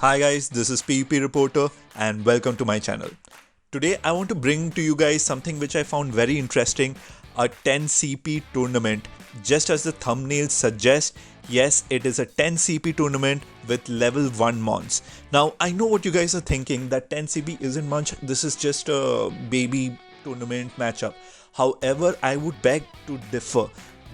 Hi guys, this is PvP Reporter and welcome to my channel. Today I want to bring to you guys something which I found very interesting, a 10 CP tournament. Just as the thumbnail suggests, yes, it is a 10 CP tournament with level 1 mons. Now I know what you guys are thinking, that 10 CP isn't much, this is just a baby tournament matchup. However, I would beg to differ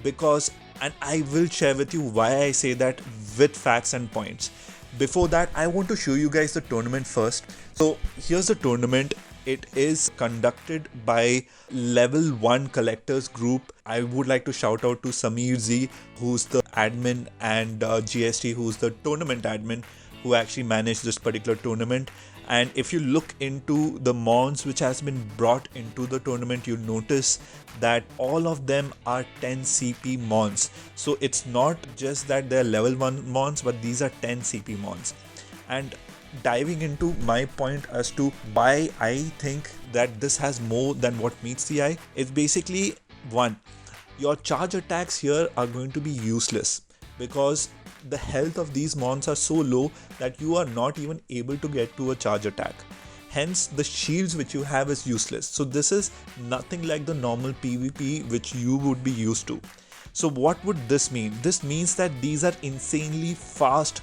because, and I will share with you why I say that with facts and points. Before that, I want to show you guys the tournament first. So here's the tournament. It is conducted by level 1 collectors group. I would like to shout out to Samir Z, who's the admin, and GST, who's the tournament admin, who actually managed this particular tournament. And if you look into the mons which has been brought into the tournament, you'll notice that all of them are 10 CP mons. So it's not just that they're level 1 mons, but these are 10 CP mons. And diving into my point as to why I think that this has more than what meets the eye, it's basically one, your charge attacks here are going to be useless because the health of these mons are so low that you are not even able to get to a charge attack. Hence, the shields which you have is useless. So this is nothing like the normal PvP which you would be used to. So what would this mean? This means that these are insanely fast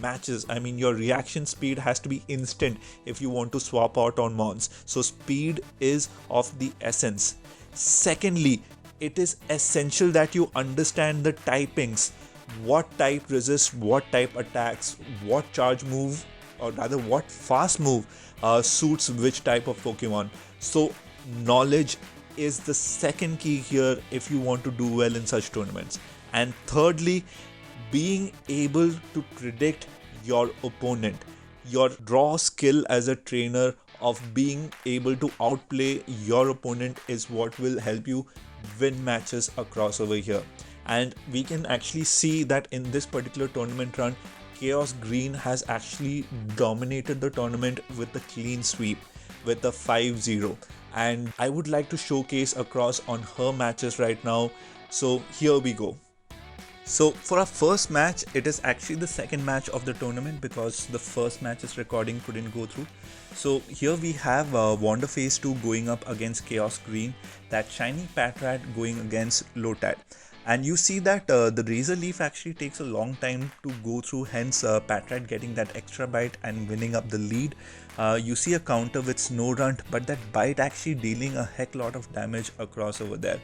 matches. I mean, your reaction speed has to be instant if you want to swap out on mons. So speed is of the essence. Secondly, it is essential that you understand the typings. What type resists what type attacks, what charge move, or rather what fast move suits which type of Pokemon. So knowledge is the second key here if you want to do well in such tournaments. And thirdly, being able to predict your opponent. Your raw skill as a trainer of being able to outplay your opponent is what will help you win matches across over here. And we can actually see that in this particular tournament run, Chaos Green has actually dominated the tournament with a clean sweep with a 5-0. And I would like to showcase across on her matches right now. So here we go. So for our first match, it is actually the second match of the tournament because the first match's recording couldn't go through. So here we have Wonderface 2 going up against Chaos Green, that shiny Patrat going against Lotad. And you see that the Razor Leaf actually takes a long time to go through, hence Patrat getting that extra bite and winning up the lead. You see a counter with Snow Runt, but that bite actually dealing a heck lot of damage across over there.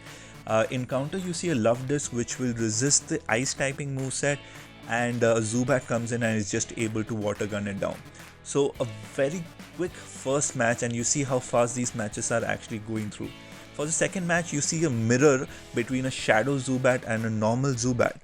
In counter, you see a Love Disc which will resist the ice typing moveset, and Zubat comes in and is just able to water gun it down. So a very quick first match, and you see how fast these matches are actually going through. For the second match, you see a mirror between a Shadow Zubat and a normal Zubat.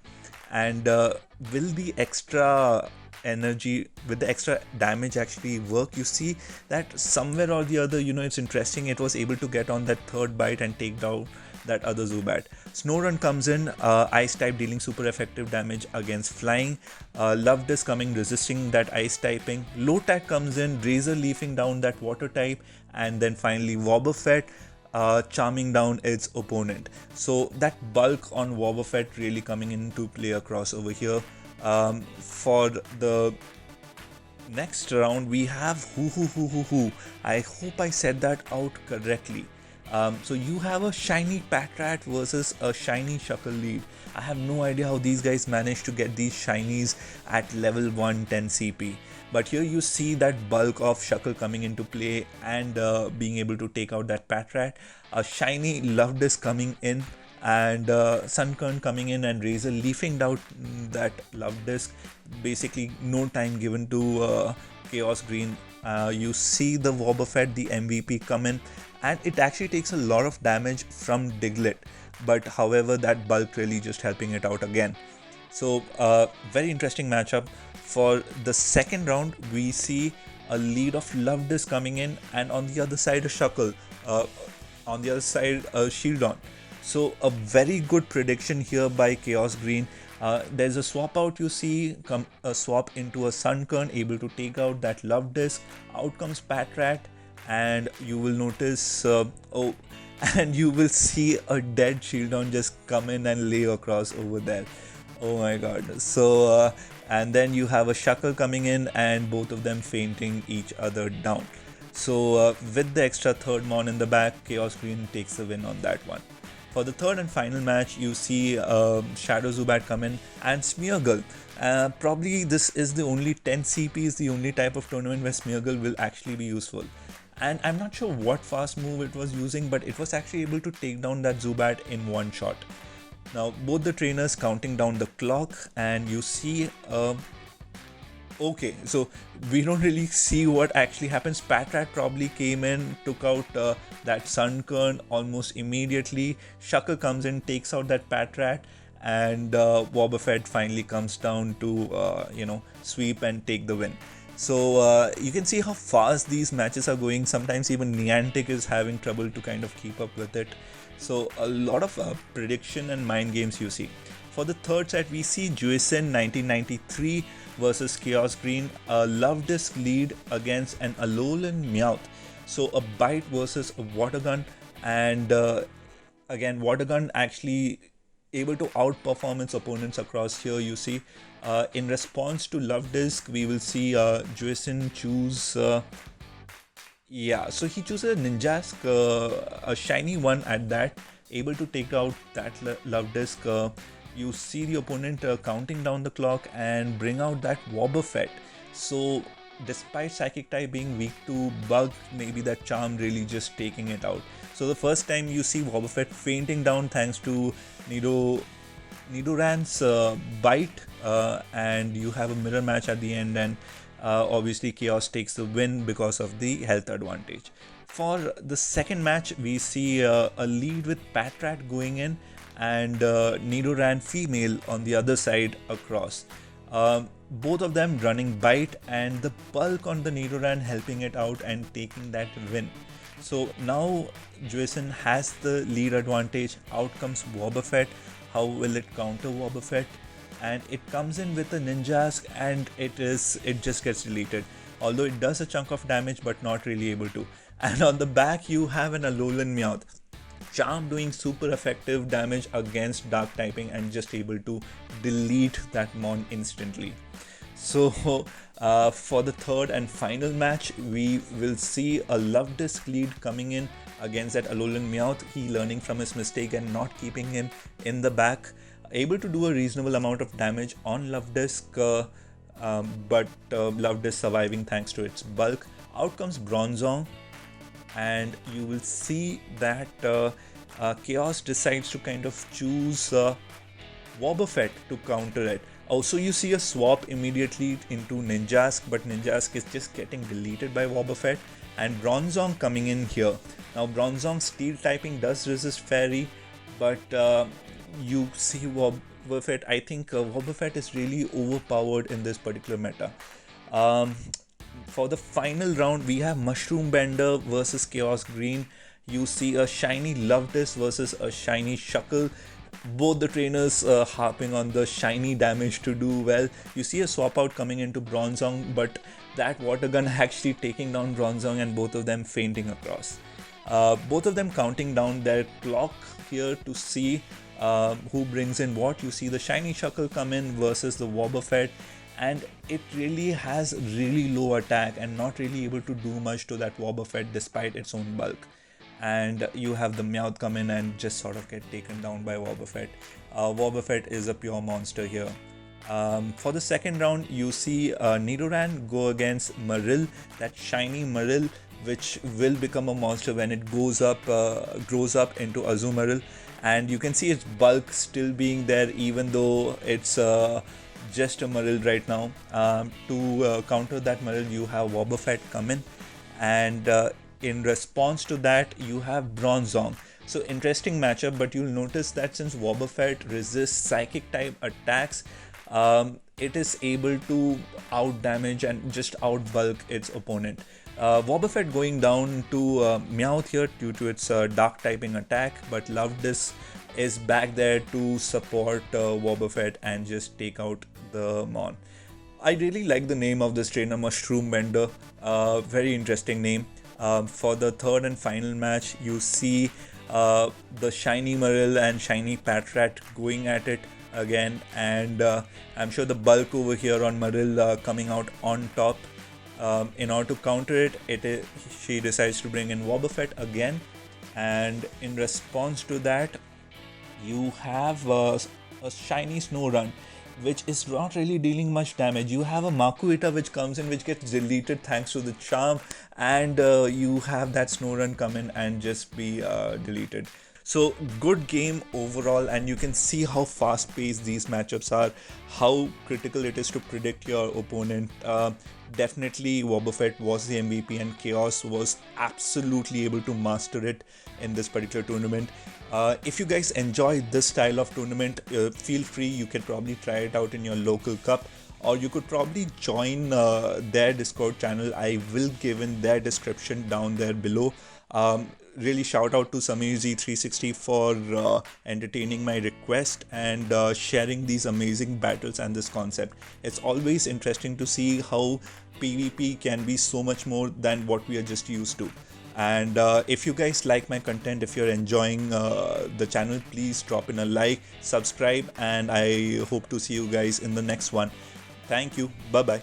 And will the extra energy with the extra damage actually work? You see that somewhere or the other, it's interesting, it was able to get on that third bite and take down that other Zubat. Snow comes in, Ice type dealing super effective damage against Flying. Love Disc coming, resisting that Ice typing. Lotad comes in, Razor leafing down that Water type, and then finally Wobbuffet charming down its opponent. So that bulk on Wobbuffet really coming into play across over here. For the next round, we have Hoo. I hope I said that out correctly. So you have a shiny Patrat versus a shiny Shuckle lead. I have no idea how these guys managed to get these shinies at level 110 CP. But here you see that bulk of Shuckle coming into play and being able to take out that Patrat. A shiny Love Disc coming in, and Sunkern coming in and Razor leafing out that Love Disc. Basically no time given to Chaos Green. You see the Wobbuffet, the MVP, come in, and it actually takes a lot of damage from Diglett, but however that bulk really just helping it out again. So very interesting matchup. For the second round, we see a lead of Love Disc coming in, and on the other side a Shuckle, on the other side a Shieldon. So a very good prediction here by Chaos Green. There's a swap out, you see, a swap into a Sunkern, able to take out that Love Disc. Out comes Patrat, and you will notice, and you will see a dead Shieldon just come in and lay across over there. Oh my god. And then you have a Shuckle coming in and both of them fainting each other down. With the extra third mon in the back, Chaos Green takes the win on that one. For the third and final match, you see Shadow Zubat come in and Smeargle. Probably this is the only 10 CP is the only type of tournament where Smeargle will actually be useful. And I'm not sure what fast move it was using, but it was actually able to take down that Zubat in one shot. Now, both the trainers counting down the clock, and you see. Okay, so we don't really see what actually happens. Patrat probably came in, took out that Sunkern almost immediately. Shuckle comes in, takes out that Patrat, and Wobbuffet finally comes down to sweep and take the win. You can see how fast these matches are going. Sometimes even Niantic is having trouble to kind of keep up with it. So a lot of prediction and mind games you see. For the third set, we see Juicen 1993 versus Chaos Green, a Love Disc lead against an Alolan Meowth. So a Bite versus a Water Gun, and again Water Gun actually able to outperform its opponents across here. You see, in response to Love Disc, we will see Juicen choose. Yeah, so he chooses a Ninjask, a shiny one at that, able to take out that Love Disc. You see the opponent counting down the clock and bring out that Wobbuffet. So despite Psychic type being weak to Bug, maybe that Charm really just taking it out. So the first time you see Wobbuffet fainting down thanks to Nidoran's bite, and you have a mirror match at the end, and obviously Chaos takes the win because of the health advantage. For the second match, we see a lead with Patrat going in and Nidoran female on the other side across. Both of them running bite and the bulk on the Nidoran helping it out and taking that win. So now Juicen has the lead advantage. Out comes Wobbuffet. How will it counter Wobbuffet? And it comes in with a Ninjask and it just gets deleted. Although it does a chunk of damage but not really able to. And on the back you have an Alolan Meowth. Charm doing super effective damage against dark typing and just able to delete that mon instantly. So for the third and final match, we will see a Love Disc lead coming in against that Alolan Meowth. He learning from his mistake and not keeping him in the back. Able to do a reasonable amount of damage on Love Disc, but Love Disc surviving thanks to its bulk. Out comes Bronzong, and you will see that Chaos decides to kind of choose Wobbuffet to counter it. Also, you see a swap immediately into Ninjask, but Ninjask is just getting deleted by Wobbuffet, and Bronzong coming in here. Now, Bronzong's steel typing does resist Fairy, but you see Wobbuffet. I think Wobbuffet is really overpowered in this particular meta. For the final round, we have Mushroom Bender versus Chaos Green. You see a shiny Love Disc versus a shiny Shuckle. Both the trainers harping on the shiny damage to do well. You see a swap out coming into Bronzong, but that Water Gun actually taking down Bronzong and both of them fainting across. Both of them counting down their clock here to see who brings in what. You see the shiny Shuckle come in versus the Wobbuffet, and it really has really low attack and not really able to do much to that Wobbuffet despite its own bulk. And you have the Meowth come in and just sort of get taken down by Wobbuffet. Wobbuffet is a pure monster here. For the second round, you see Nidoran go against Marill, that shiny Marill, which will become a monster when it grows up into Azumarill. And you can see its bulk still being there, even though it's just a Marill right now. To counter that Marill, you have Wobbuffet come in, and in response to that, you have Bronzong. So interesting matchup, but you'll notice that since Wobbuffet resists psychic type attacks, it is able to out damage and just out bulk its opponent. Wobbuffet going down to Meowth here due to its dark typing attack, but Love Disc is back there to support Wobbuffet and just take out the mon. I really like the name of this trainer, Mushroom Bender. Very interesting name. For the third and final match, you see the shiny Maril and shiny Patrat going at it again, and I'm sure the bulk over here on Maril coming out on top. In order to counter it, she decides to bring in Wobbuffet again, and in response to that, you have a shiny Snow Run, which is not really dealing much damage. You have a Makuhita which comes in, which gets deleted thanks to the charm, and you have that Snow Run come in and just be deleted. So good game overall, and you can see how fast paced these matchups are, how critical it is to predict your opponent. Definitely Wobbuffet was the MVP, and Chaos was absolutely able to master it in this particular tournament. If you guys enjoy this style of tournament, feel free, you can probably try it out in your local cup, or you could probably join their Discord channel. I will give in their description down there below. Really shout out to SamirZ360 for entertaining my request and sharing these amazing battles and this concept. It's always interesting to see how PvP can be so much more than what we are just used to. And if you guys like my content, if you're enjoying the channel, please drop in a like, subscribe, and I hope to see you guys in the next one. Thank you. Bye bye.